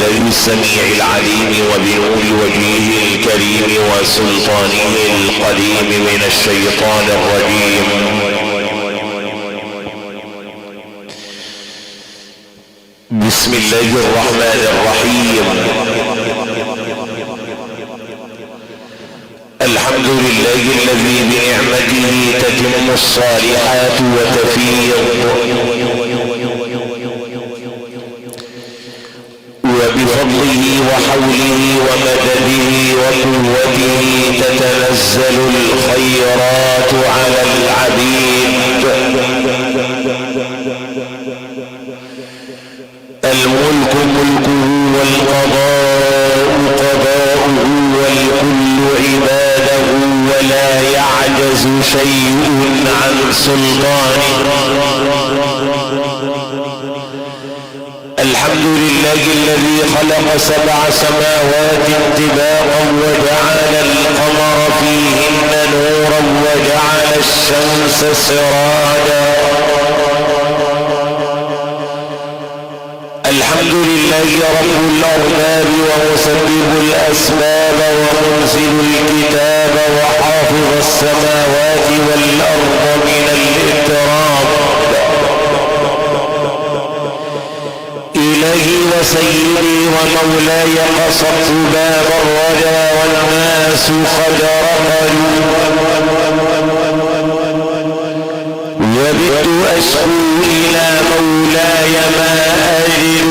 بالله السميع العليم وبنور وجهه الكريم وسلطانه القديم من الشيطان الرجيم. بسم الله الرحمن الرحيم. الحمد لله الذي بنعمته تتم الصالحات وتفيض، وبفضله وحوله ومدده وقوته تتنزل الخيرات على العبيد. الملك ملكه والقضاء قضاؤه والكل عباده ولا يعجز شيء عن سلطانه. الحمد لله الذي خلق 7 سماوات طباقا وجعل القمر فيهن نورا وجعل الشمس سراجا. الحمد لله رب الأرباب ومسبب الأسباب ومنزل الكتاب وحافظ السماوات والأرض من الاضطراب. إلهي وسيدي ومولاي قصدت باب الرجا والناس قد رقدوا، وبت أشكو إلى مولاي ما أجد،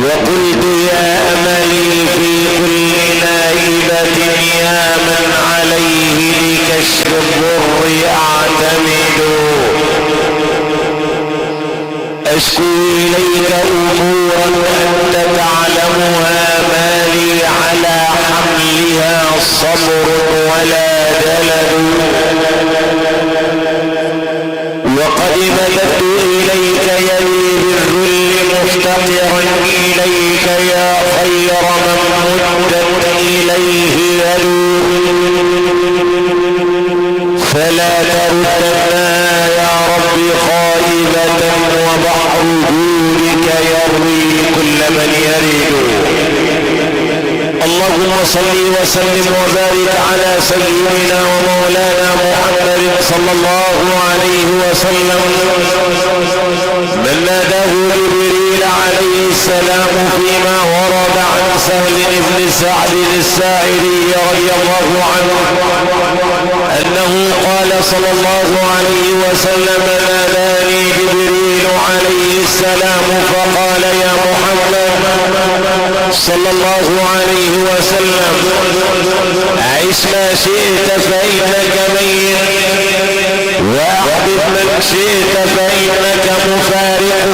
وقلت يا أملي في كل نائبة يا من عليه لكشف الضر أعتمد. أشكو إليك أمورا أنت تعلمها ما لي على حملها صبر ولا دلل، وقد مددت إليك يدي بالذل مفتقرا إليك يا خير من مدت إليه يدور، فلا تردنا يا رب خائبة وبحر جودك يروي كل من يريد. اللهم صل وسلم وبارك على سيدنا ومولانا محمد صلى الله عليه وسلم، من ناداه جبريل عليه السلام فيما ورد عن سهل بن سعد الساعدي رضي الله عنه أنه قال صلى الله عليه وسلم: ناداني جبريل عليه السلام فقال: يا محمد صلى الله عليه وسلم، عش ما شئت فإنك ميت، وأحبب من شئت فإنك مفارق،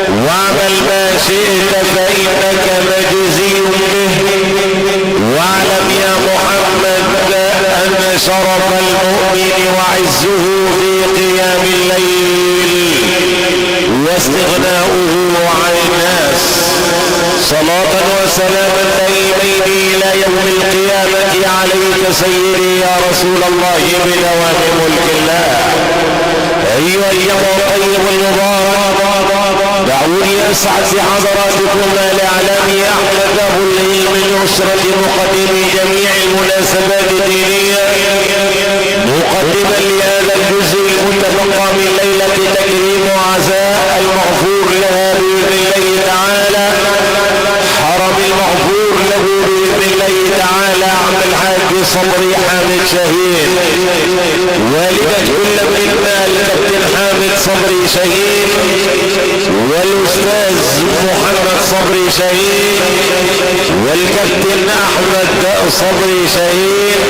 واعمل ما شئت فإنك مجزي به، واعلم يا محمد أن شرف المؤمن وعزه في قيام الليل واستغناؤه عن الناس. صلاة وسلاما دائمين إلى يوم القيامة عليك سيدي يا رسول الله بدوام ملك الله. أيها اليوم الطيب المبارك، دعوني أسعد بحضراتكم لإعلام أحمد أبو الليل من أسرة مقدم جميع المناسبات الدينية، مقدما لهذا الجزء المتبقى من ليلة تكريم وعزاء المغفور لها بإذن الله تعالى، حرم المغفور له بإذن الله تعالى عم الحاج صبري حامد شهيد، والدة كل منا الكابتن حامد صبري شهيد، والأستاذ محمد صبري شهيد، والكابتن أحمد صبري شهيد،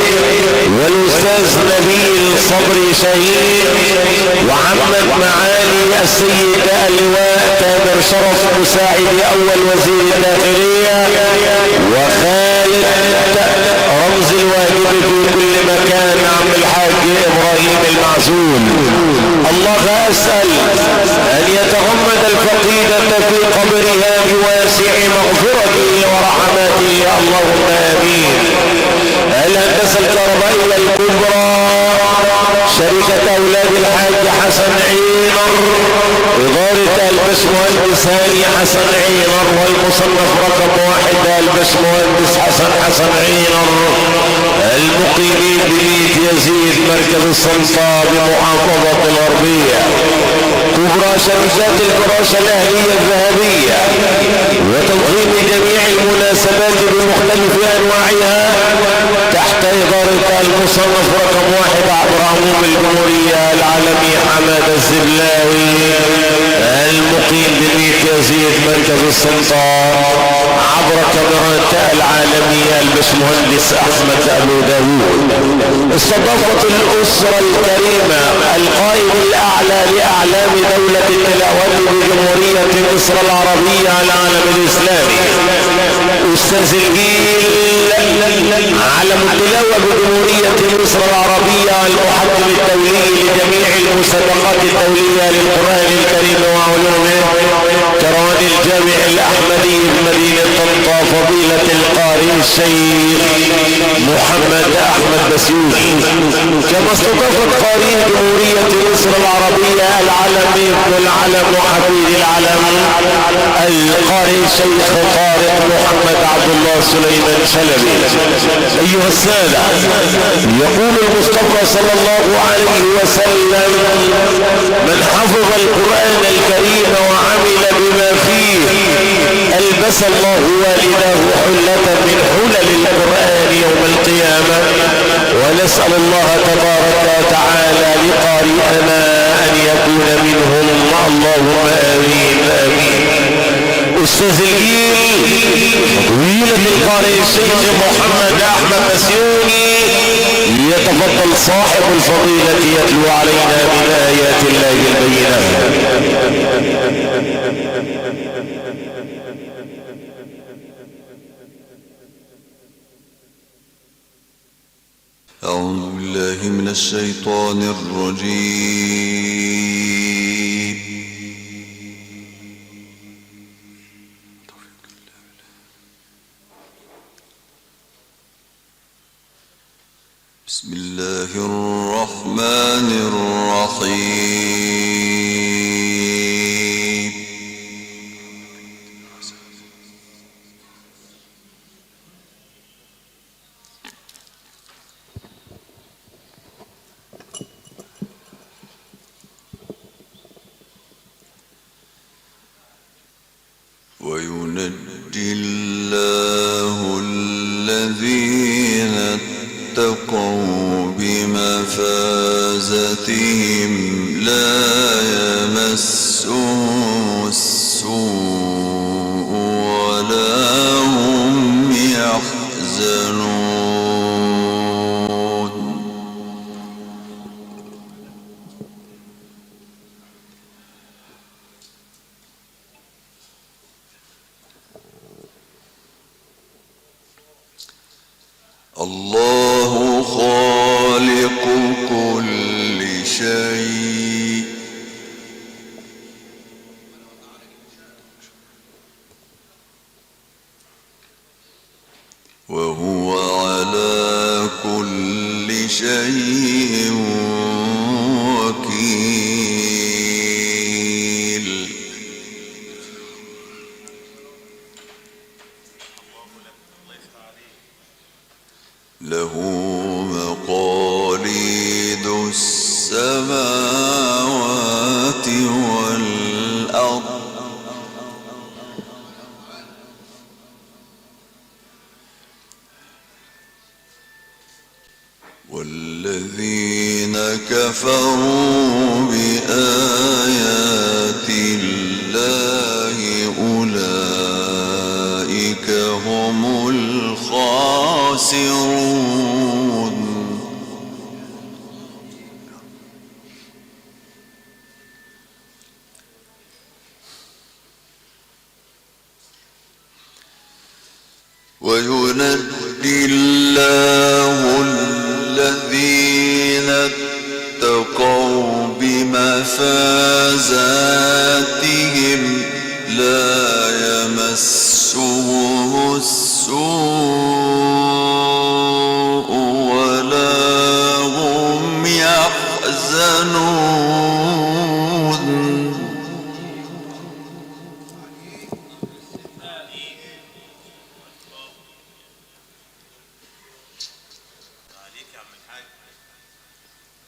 والأستاذ نبيل صبري شهيد، وعمت معالي السيد اللواء تامر شرف مساعد أول وزير الداخلية، وخالد رمز الواجب في كل مكان عم الحاج إبراهيم المعزول. الله أسأل أن يتغمد الفقيدة في قبرها بواسع مغفرته ورحمته، اللهم آمين. الهندسة الكهربائية الكبرى شركة أولاد الحاج حسن عيمر، إدارة البشمهندس هاني حسن عينر، والمصنف رقم 1 البشمهندس حسن عينر، المقيمين ببيت يزيد مركز السلطة بمحافظة الغربية. كبرى شركات الفراشة الأهلية الذهبية وتنظيم جميع المناسبات بمختلف أنواعها تحت إدارة المصنف رقم 1 عبر عموم الجمهورية العالمي حماد الزبلاوي، المقيم ببيت يزيد مركز السلطة، عبر كاميرات العالمية البشمهندس أحمد أبو داوود. استضافت الأسرة الكريمة القائد الأعلى لأعلام دولة التلاوة بجمهورية مصر العربية العالم الإسلامي أستاذ الجيل علم التلاوة بجمهورية مصر العربية المحكم الدولي لجميع المسابقات الدولية للقرآن الكريم وعلومه، كروان الجامع الأحمدي بمدينة طنطا، فضيلة القارئ الشيخ محمد أحمد بسيوني. كما استضافت قارئ جمهورية مصر العربية العالمي ابن العلم وحفيد العلم القارئ الشيخ طارق محمد عبد الله سليمان شلبي. أيها السادة، يقول المصطفى صلى الله عليه وسلم: من حفظ القرآن الكريم وعمل بما فيه ألبس الله والده حلة من حلل القرآن يوم القيامة. ونسأل الله تبارك وتعالى لقارئنا أن يكون منهم، اللهم آمين آمين. أستاذ الجيل فضيلة القارئ الشيخ محمد أحمد بسيوني، يتفضل صاحب الفضيلة يتلو علينا من آيات الله البينات. أعوذ بالله من الشيطان الرجيم. بسم الله الرحمن الرحيم. وينجي الله الذين اتقوا بمفازتهم لا يمسهم السوء ولا هم يحزنون. الله خالق كل شيء وهو على كل شيء وكيل. له مقاليد السماوات والأرض والذين كفروا بآيات الله أولئك هم الخاسرون. وينجي الله الذين اتقوا بمفازاتهم لا يمسهم السوء ولا هم يحزنون.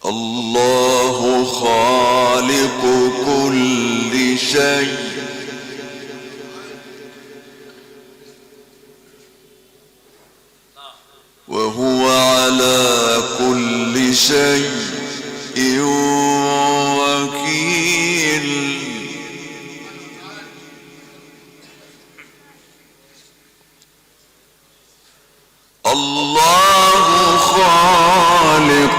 الله خالق كل شيء وهو على كل شيء وكيل. الله خالق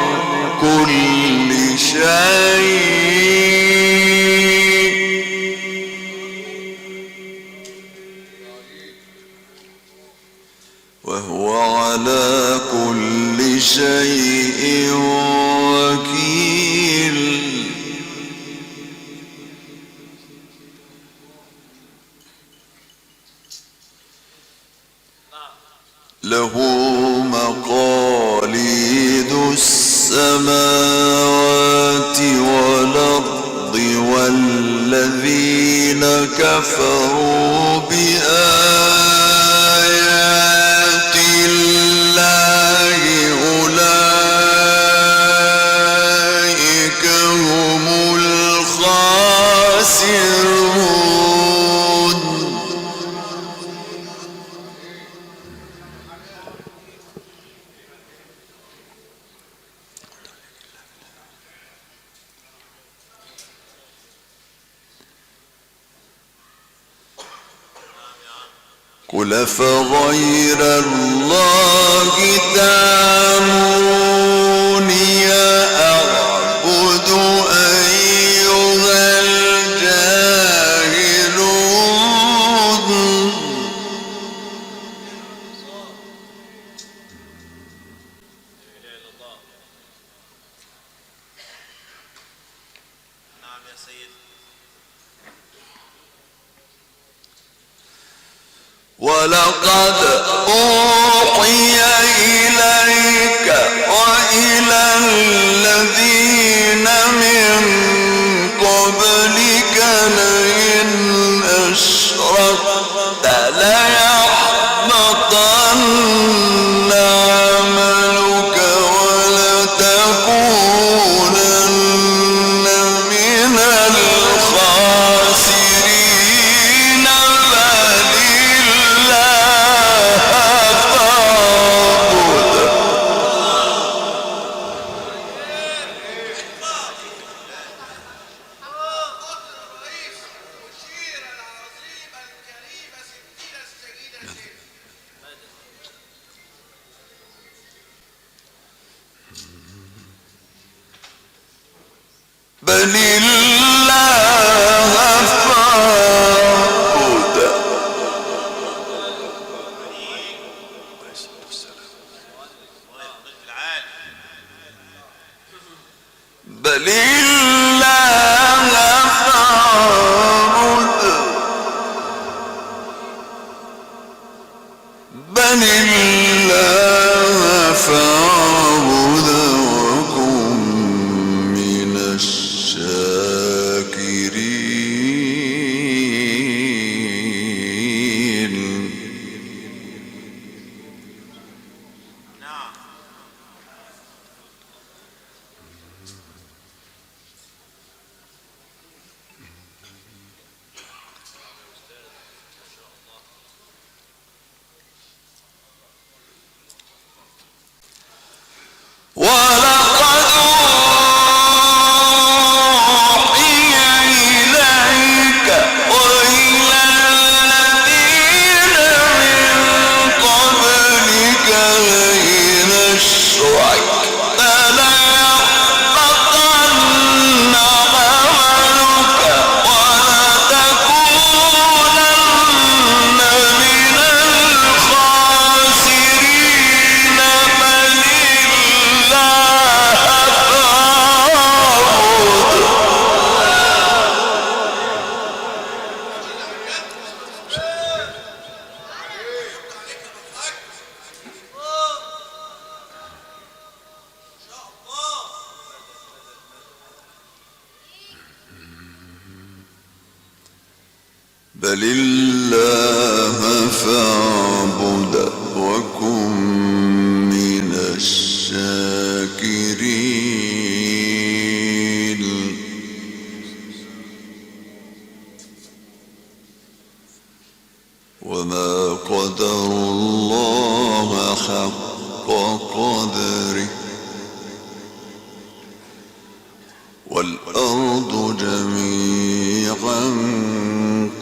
كل شيء وهو على كل شيء وكيل. له مقاليد السماوات والأرض والذين كفروا بآيات الله أولئك هم الخاسرون. قل فغير الله تأمروني أعبد أيها الجاهلون. نعم يا سيد. ولقد أوحي إليك وإلى الذين من قبلك لئن أشركت ليحبطن عملك ولتكونن من الخاسرين. بل الله فاعبد. بل الله فاعبد. بل الله فاعبد وكن من الشاكرين. نعم. ولقد أوحي إليك وإلى الذين من قبلك لئن أشركت ليحبطن عملك ولتكونن من الخاسرين. بل بل الله فاعبد وكن من الشاكرين. والأرض جميعا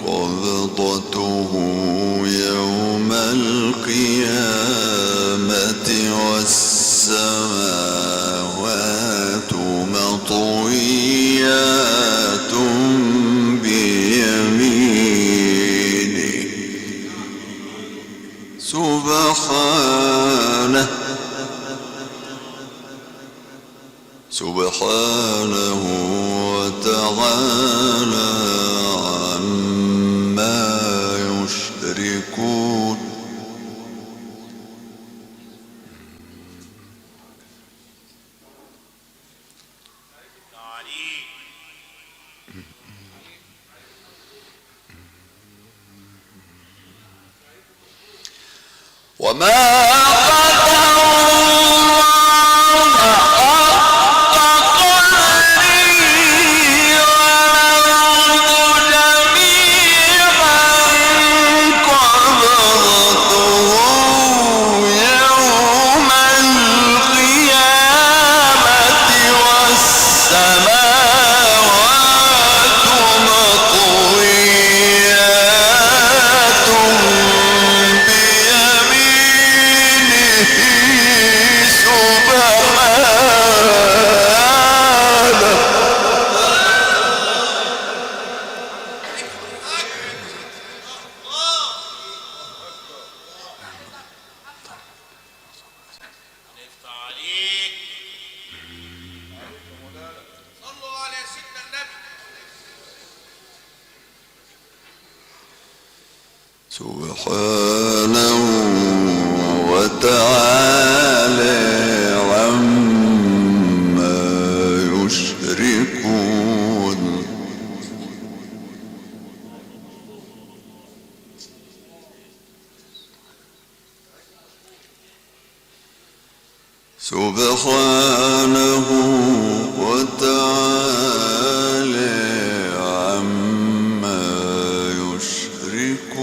قبضته يوم القيامة والسماوات مطويات بيمينه سبحانه وتعالى عما يشركون. وما سبحانه وتعالى عما يشركون. سبحانه وتعالى عما يشركون.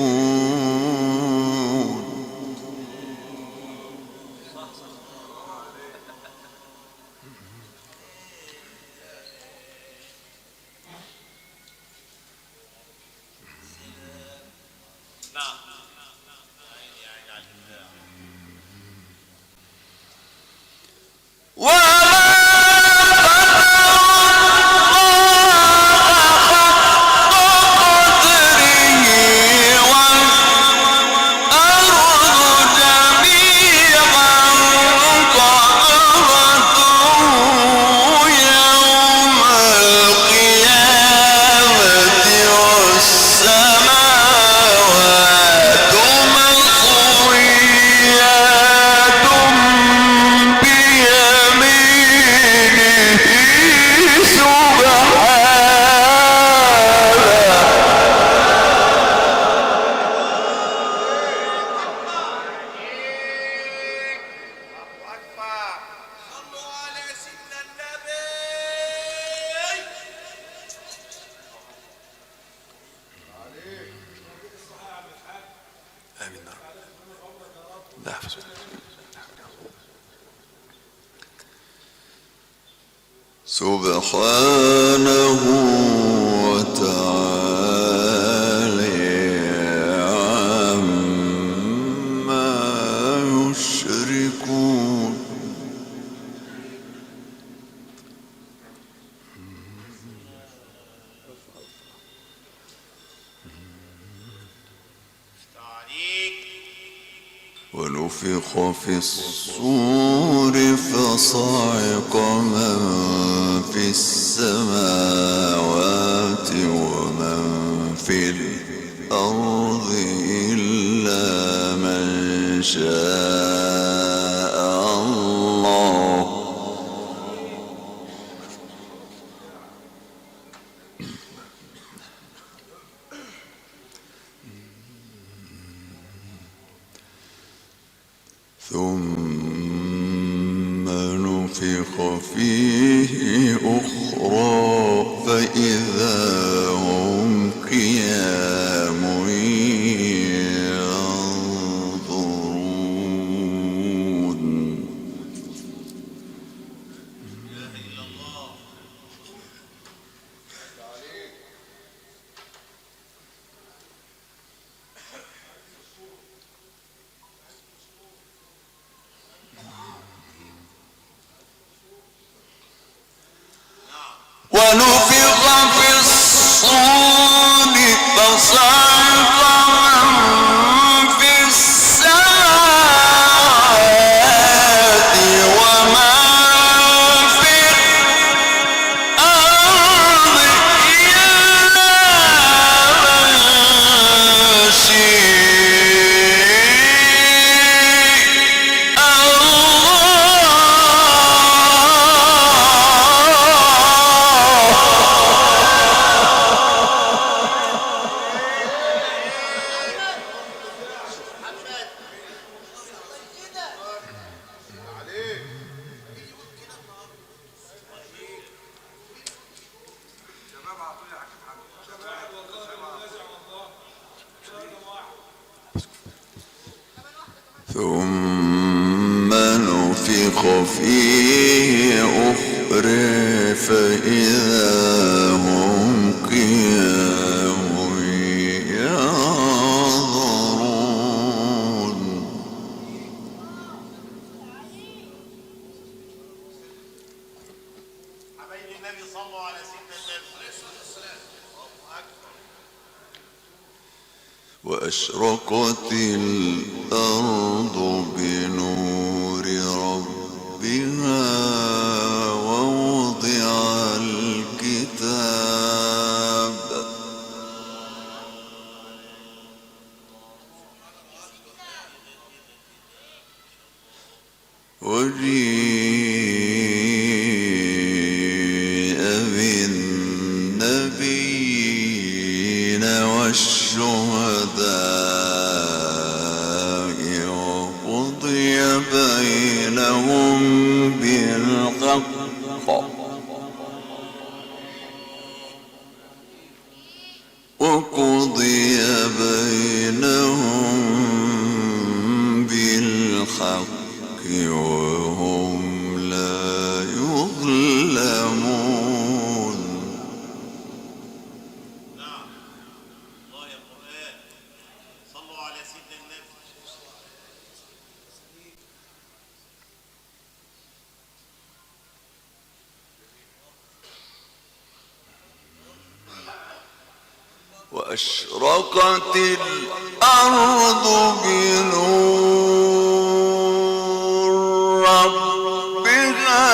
سبحانه وتعالى عما يشركون. ونفخ في الصور فصعق من في السماوات ومن في الأرض إلا من شاء الله. ثم نفخ فيه أخرى فإذا هم قيام ينظرون. ونفخ في الصور فصعق من في السماوات ومن في الأرض إلا من شاء ثم نفخ فيه أخرى فإذا هم قيام ينظرون حبايب النبي صلوا على سيدنا النبي. وأشرقت الأرض بنور ربها ووضع الكتاب وجيء بالنبيين والشهداء وقضي بينهم بالحق وقضي بينهم بالحق وهم لا يظلمون. نعم الله يا قرآن صلوا على سيدنا النبي. وأشرقت الأرض بنور ربها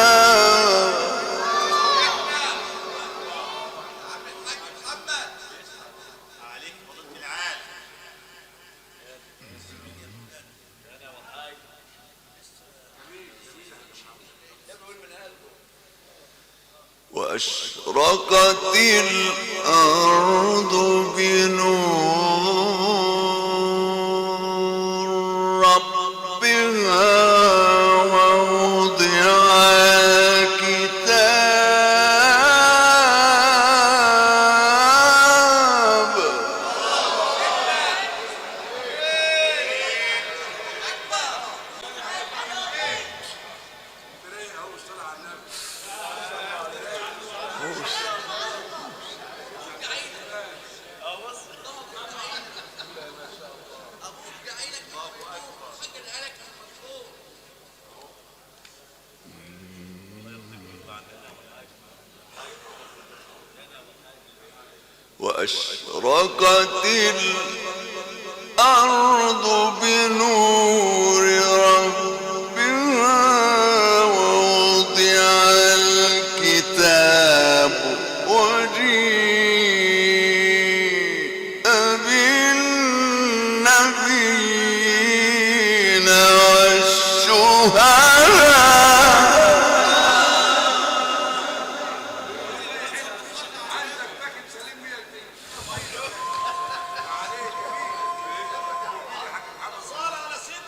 عليك فضيلة العالم. وأشرقت الأرض بنور ربها ووضع الكتاب وأشرقت الأرض بنور ربها ووضع الكتاب وجيء بالنبيين والشهداء صار على سيدنا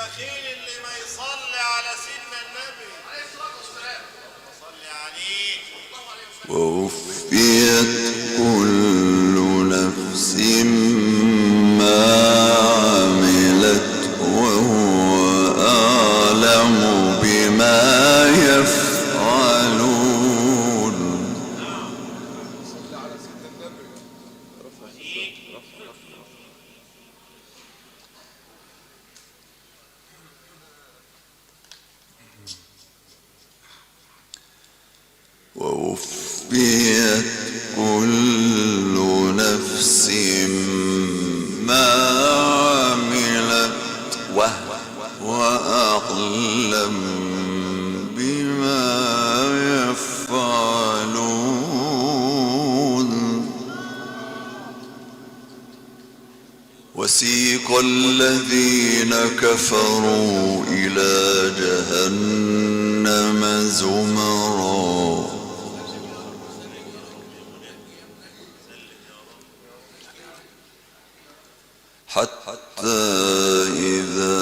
البخيل اللي ما يصلي على سيدنا النبي عليه الصلاة والسلام. صلي عليه. ووفيت كل نفس ما عملت وهو أعلم بما يفعلون. ووفيت كل نفس ما عملت وهو أعلم بما يفعلون. وسيق الذين كفروا إلى جهنم زمرا حتى إذا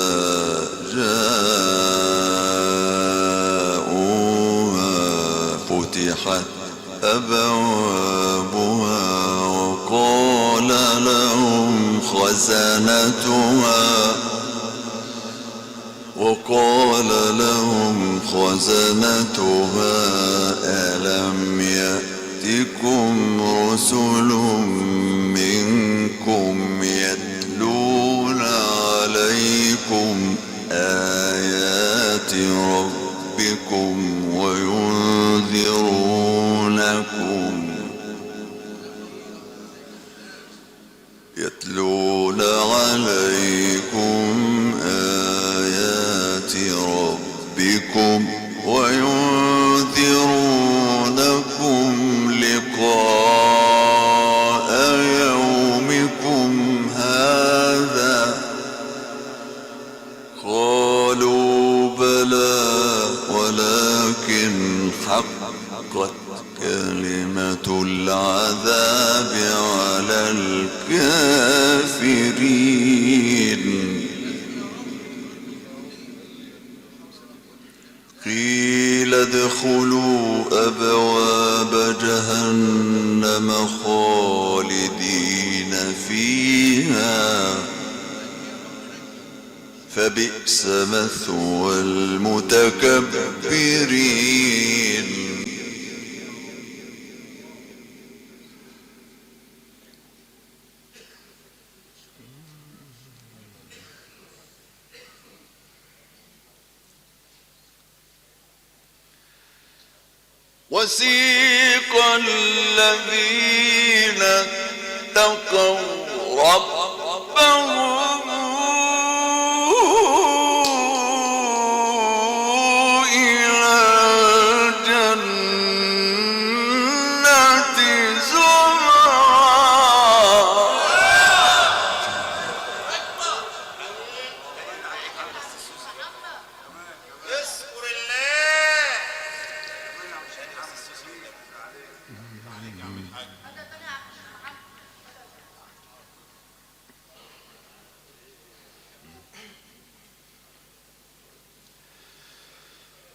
جاءوها فتحت أبوابها وقال لهم خزنتها ألم يأتكم رسل منكم يتلون عليكم آيات ربكم وينذرونكم لقاء يومكم هذا قالوا بلى ولكن حقت كلمة العذاب على الكافرين. قيل ادخلوا أبواب جهنم خالدين فيها فبئس مثوى المتكبرين. وسيق الذين اتقوا ربهم إلى الجنة زمرا اذكر الله.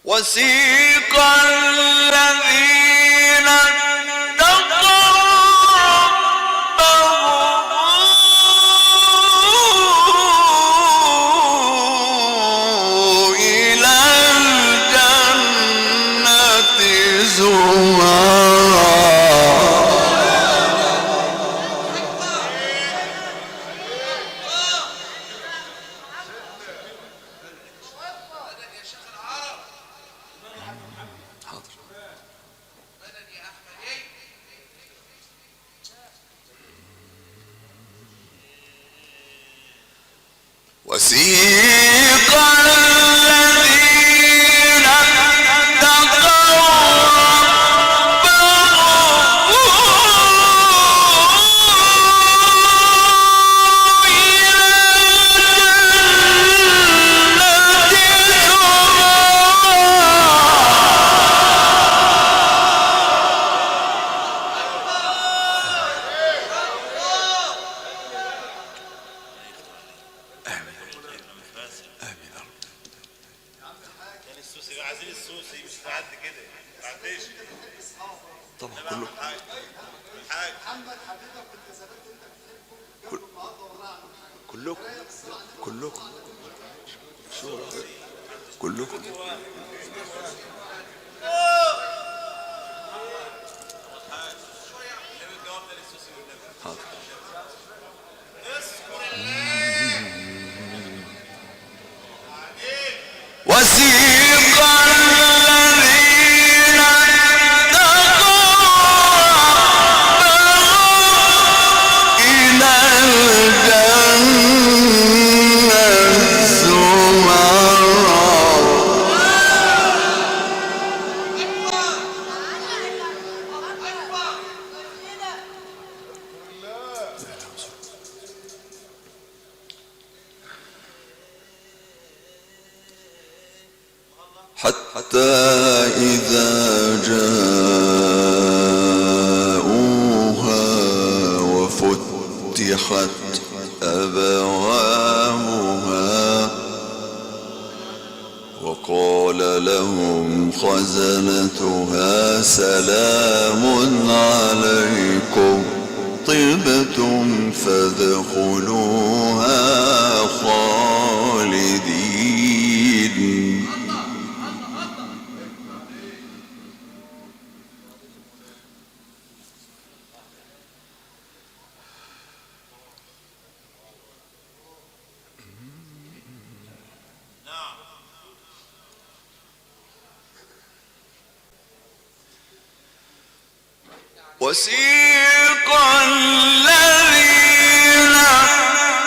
وسيق الذين اتقوا ربهم إلى الجنة زمرا وسيق الذين اتقوا ربهم إلى الجنة زمرا كلكم وسيق الذين اتقوا ربهم إلى الجنة زمرا حتى إذا جاءوها وفتحت أبوابها وقال لهم خزنتها سلام عليكم طبتم فادخلوها خالدين. وسيق الذين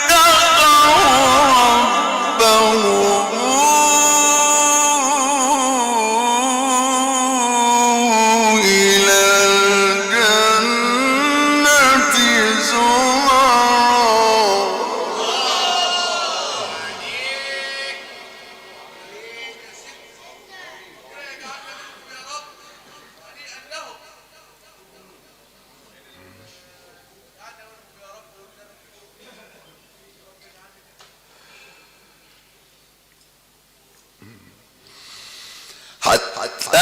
اتقوا ربهم إلى الجنة زمرا حتى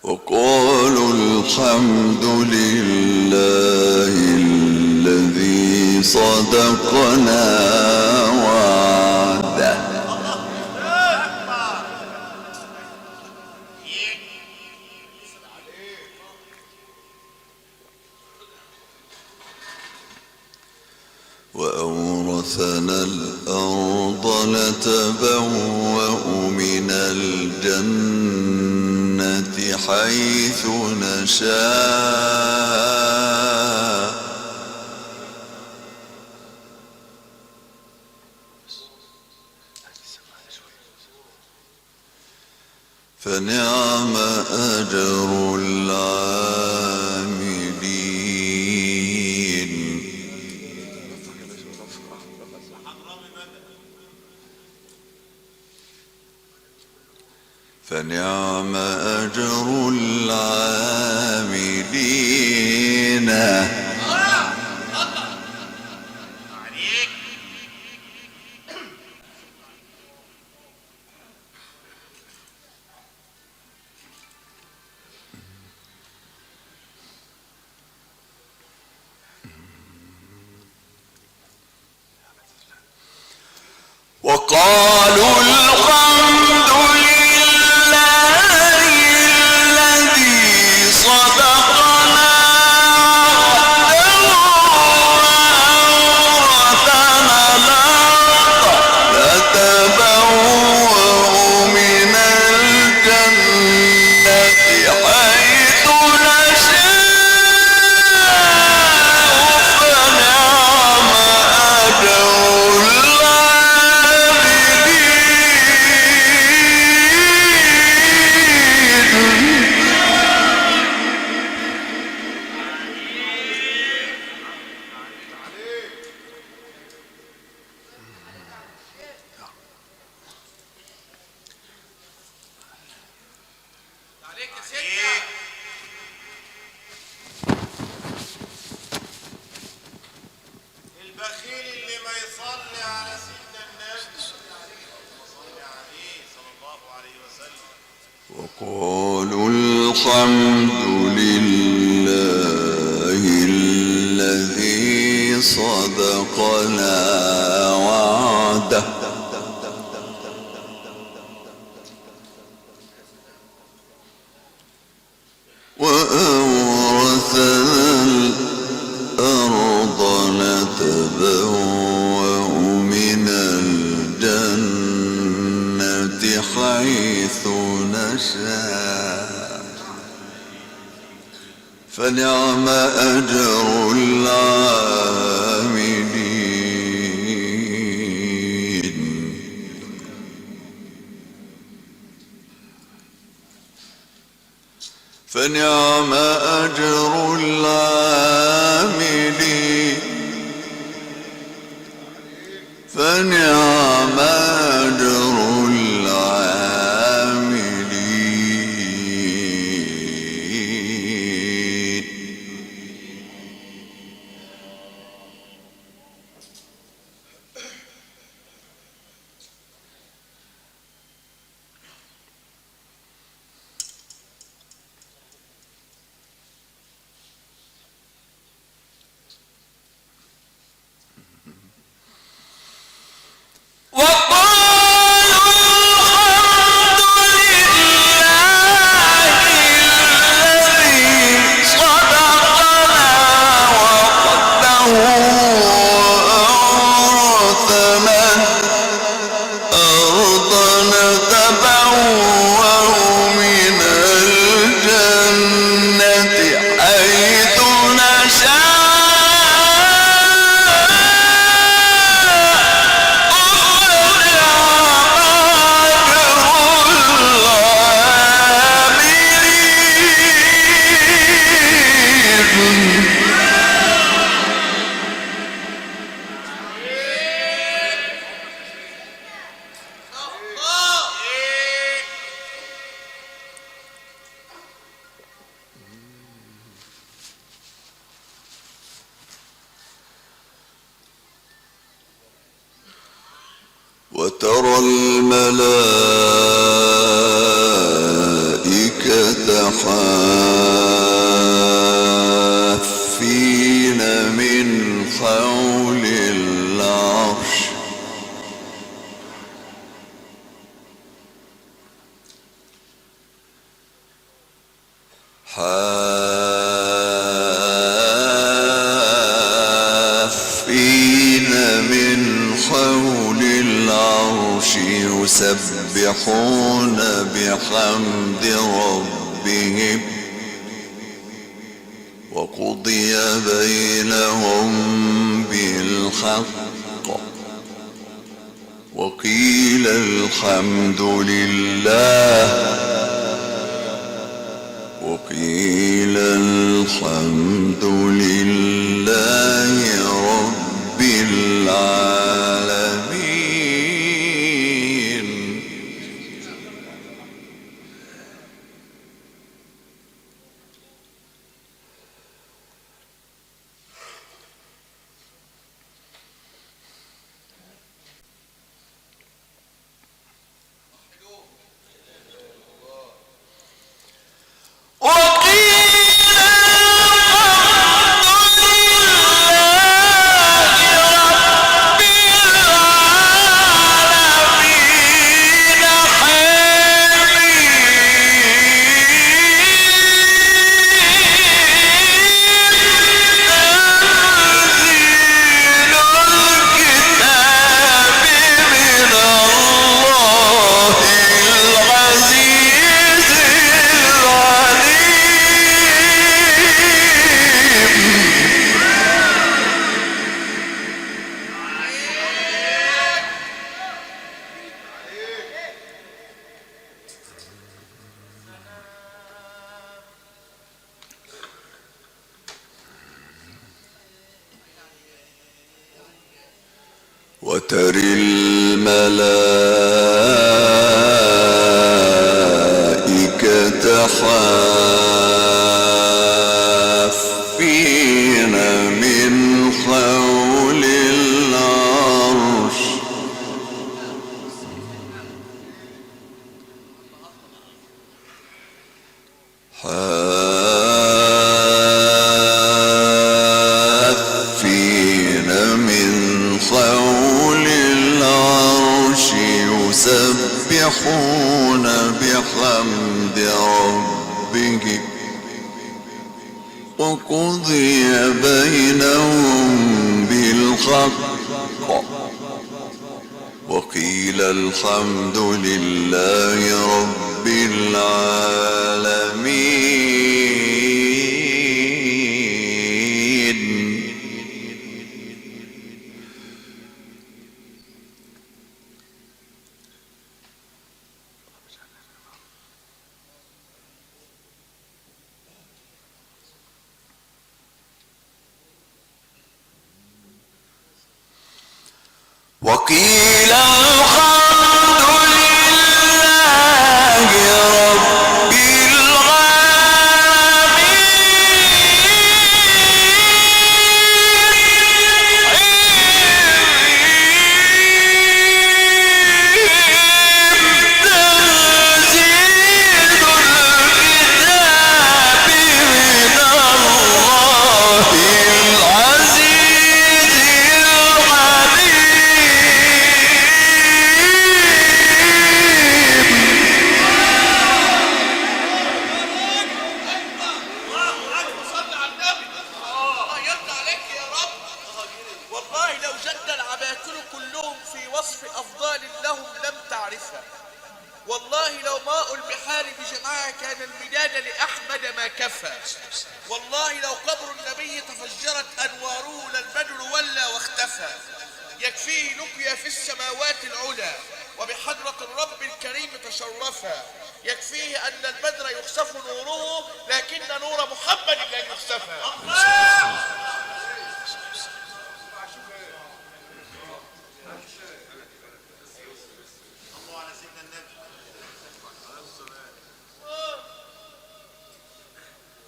وقالوا الحمد لله الذي صدقنا وعده وأورثنا الأرض نتبوأ من الجنة حيث نشاء فنعم أجر العاملين. فنعم أجر العاملين. وقالوا الحمد لله الذي صدقنا الحمد لله الذي صدقنا وعده وأورثنا الأرض نتبوأ من الجنة حيث نشاء فنعم أجر العاملين فنعم أجر العاملين فنعم أجر العاملين وترى الملائكة حافين من حول العرش يسبحون بحمد ربهم وقضي بينهم بالحق وقيل الحمد لله رب العالمين. وترى الملائكة حافين من حول العرش حافين وقضي بينهم بالحق وقيل الحمد لله رب العالمين. وقيل الحمد لله رب والله لو ماء البحار بجماعة كان المداد لأحمد ما كفى. والله لو قبر النبي تفجرت أنواره للبدر ولى واختفى. يكفيه لقيا في السماوات العلى وبحضرة الرب الكريم تشرفا. يكفيه أن البدر يخسف نوره لكن نور محمد لن يخسفا.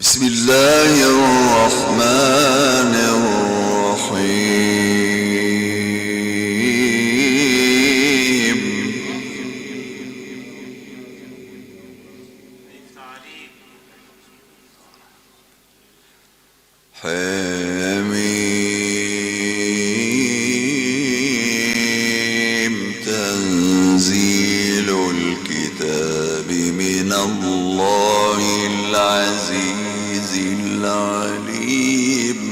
بسم الله الرحمن الرحيم. حميم تنزيل الكتاب من الله العزيز العليم.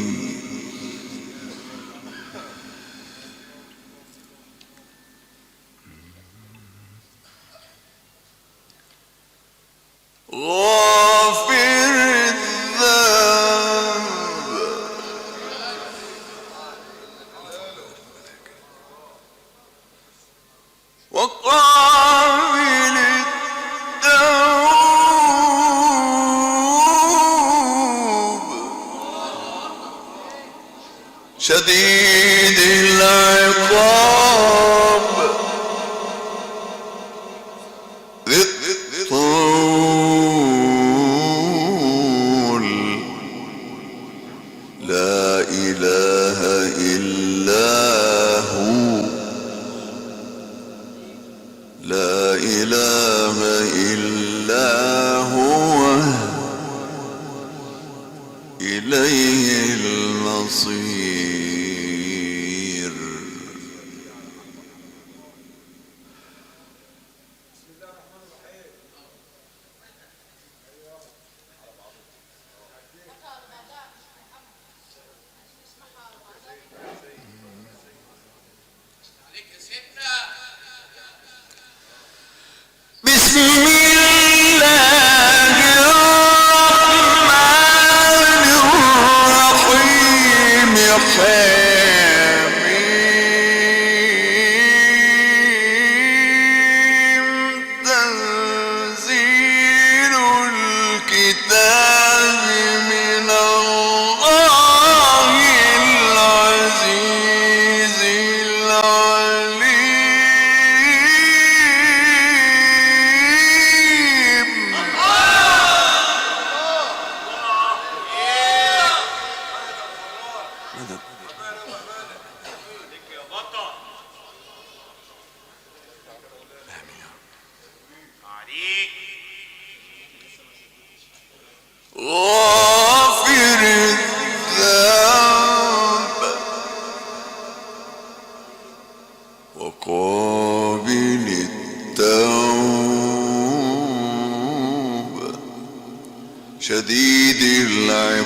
غافر الذنب وقابل التوب شديد العقاب ذي الطول لا إله إلا هو لا إله إلا هو إليه المصير. بسم الله الرحمن الرحيم.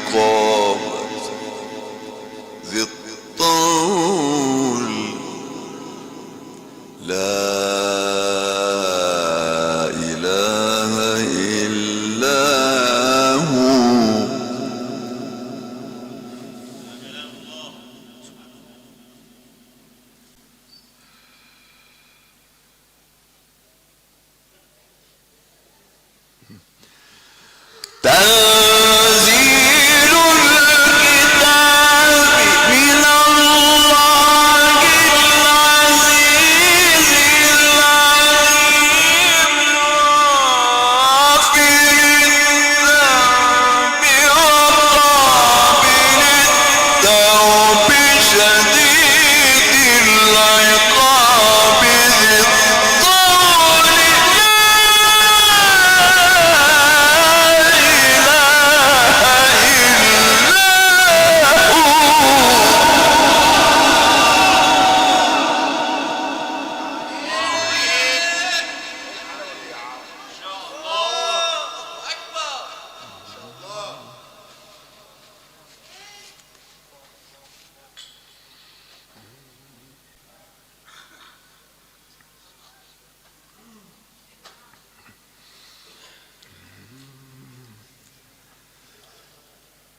العقاب ذي الطول لا إله إلا هو تنزيل الكتاب من الله العزيز العليم غافر الذنب وقابل التوب شديد العقاب ذي الطول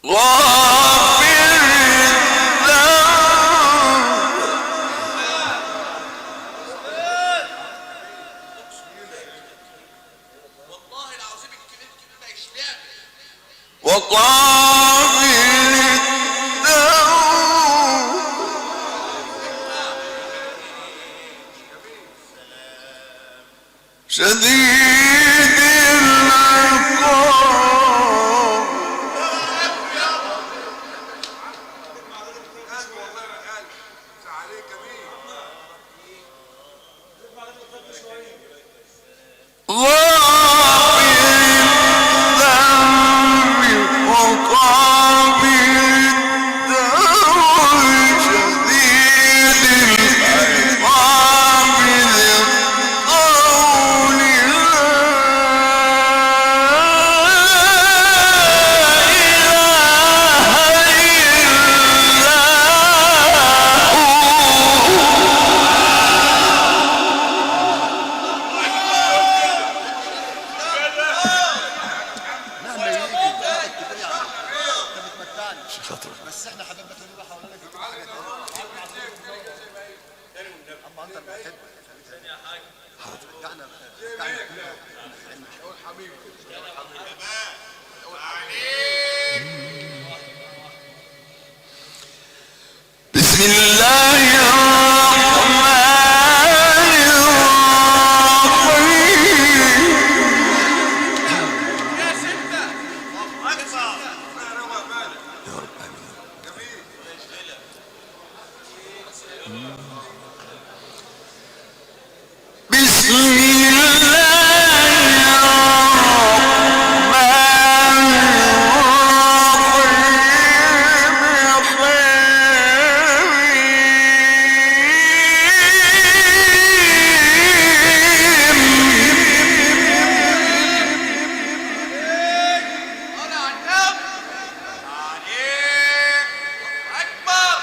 غافر الذنب والله العظيم الكبير كبير ما يشبهك. وقابل التوب شديد العقاب غافر الذنب وقابل التوب شديد العقاب ذي الطول بس احنا حبيبنا اللي حوالينا في حاجه اما انت بتحب يا حاج رجعنا اقول حبيبي بسم الله الرحمن الرحيم يا ستة يا رب آمين بسم الله أنا عناب أكبر.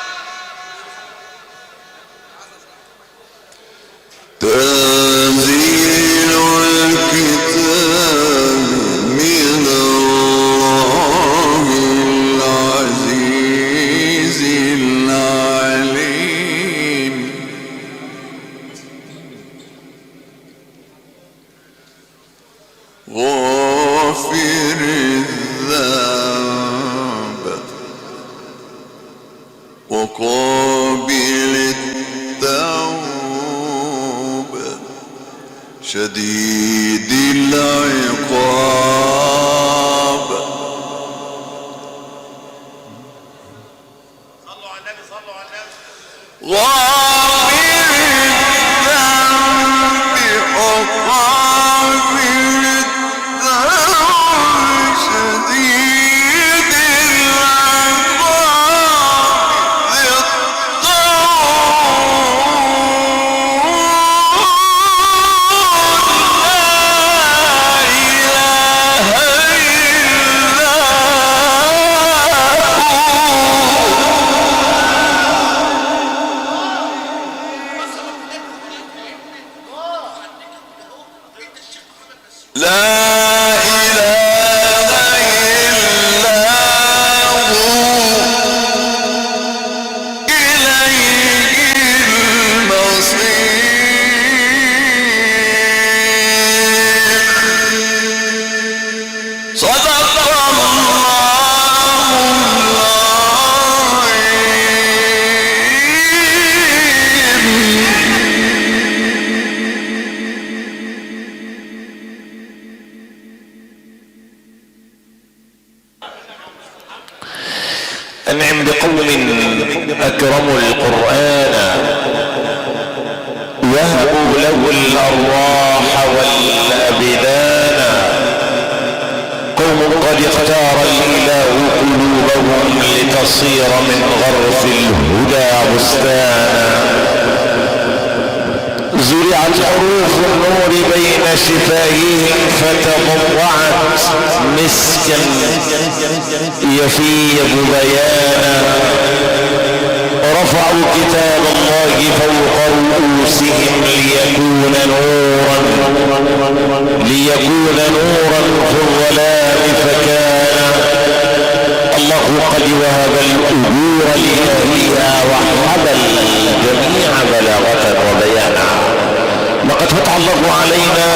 تنزيل الكتاب من الله العزيز العليم غافر الذنب وقابل التوب شديد العقاب صلوا على النبي صلوا على النبي. غافر الذنب وقابل التوب شديد العقاب ذي الطول لا إله إلا أنعم بقوم أكرموا القرآن وهبوا له الأرواح والأبدان، قوم قد اختار الإله قلوبهم لتصير من غرف الهدى بستانا، زرعت حروف النور بين شفاههم فتضوعت مسكا يفيض بيانا، رفعوا كتاب الله فوق رؤوسهم ليكون نورا في الظلام فكان، الله قد وهب الأجور لأهلها وحب الجميع بلاغة وبيانا. لقد فتح الله علينا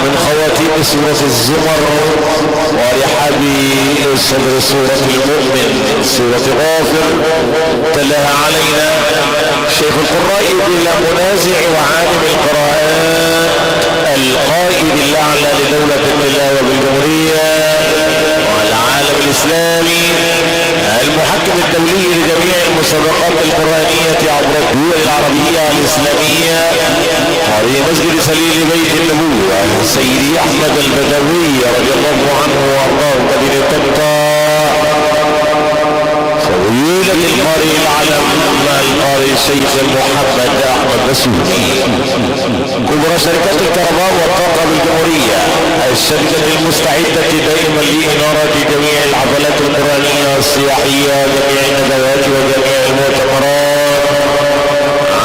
من خواتيم سورة الزمر ورحاب صدر سورة المؤمن سورة غافر، تلاها علينا شيخ القراء بلا منازع وعالم القراءات القائد الأعلى لدولة الولاية بالجمهورية والعالم الإسلامي، المحكم الدولي لجميع المسابقات القرآنية عبر الدول العربية الإسلامية، قارئ مسجد سليل بيت النبوة سيدي أحمد البدوي رضي الله عنه وأرضاه مدينة طنطا، فضيلة القارئ العلم القارئ الشيخ محمد أحمد بسوطي، كبرى شركات الكهرباء والطاقة بالجمهورية، الشركة المستعدة دائما لإنارة جميع الحفلات القرآنية السياحية وجميع الندوات وجميع المؤتمرات،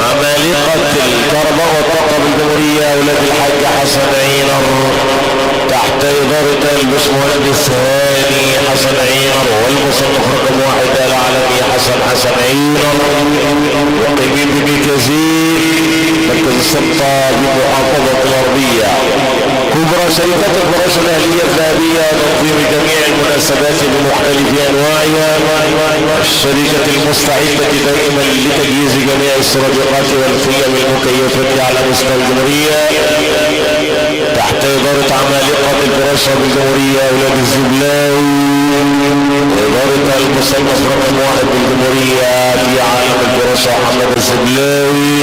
عمالقة الكهرباء والطاقة بالجمهورية أولاد الحاج حسن عينر تحت إدارة الباشمهندس هاني حسن عينر والمصنف رقم 1 العالمي حسن عينر، وقيمين بميكازين مركز السلطة بمحافظة الغربية، كبرى شركات الفراشة الأهلية الذهبية تنظيم جميع المناسبات بمختلف أنواعها، الشركة المستعدة دائما لتجهيز جميع السرادقات والخيم المكيفة على مستوى الجمهورية تحت إدارة عمالقة الفراشة بالجمهورية أولاد الزبلاوي، إدارة المصنف رقم 1 بالجمهورية في عالم الفراشة محمد الزبلاوي،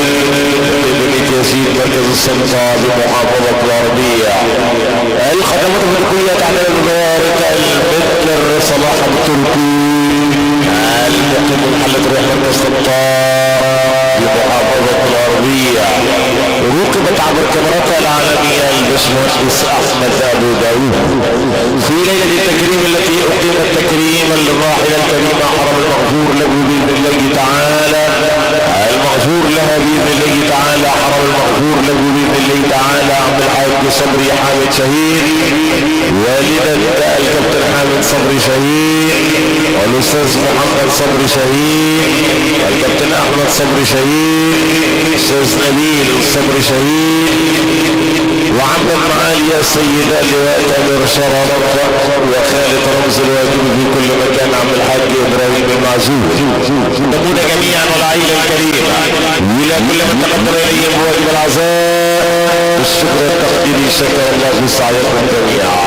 بنية ياسين مركز السلطة بمحافظة الغربية، الخدمات الفندقية تحت إدارة المتر صلاح التركي، المقيم محلة الرحمن السلطة بمحافظة الغربية، ركبت عبر الكاميرات العالمية الباشمهندس أحمد أبو داوود في ليلة التكريم التي أقيمت تكريما للراحلة الكريمة حرم المغفور له بإذن الله تعالى، المغفور لها بإذن الله تعالى، حرم المغفور له بإذن الله تعالى، عبد الحاج صبري حامد شهيد، والدة الكابتن حامد صبري شهيد، والأستاذ محمد صبري شهيد، والكابتن أحمد صبري شهيد، أستاذ نبيل صبري شهيد، وعم معالي السيدة لواء تامر شرف وخالد رمز الواجب في كل مكان، عم الحاج إبراهيم المعزوز، نمونا جميعا والعائلة الكريمة إلى كل من تقدر إليهم بواجب العزاء، الشكر والتقدير شكر الله في سعيكم جميعا.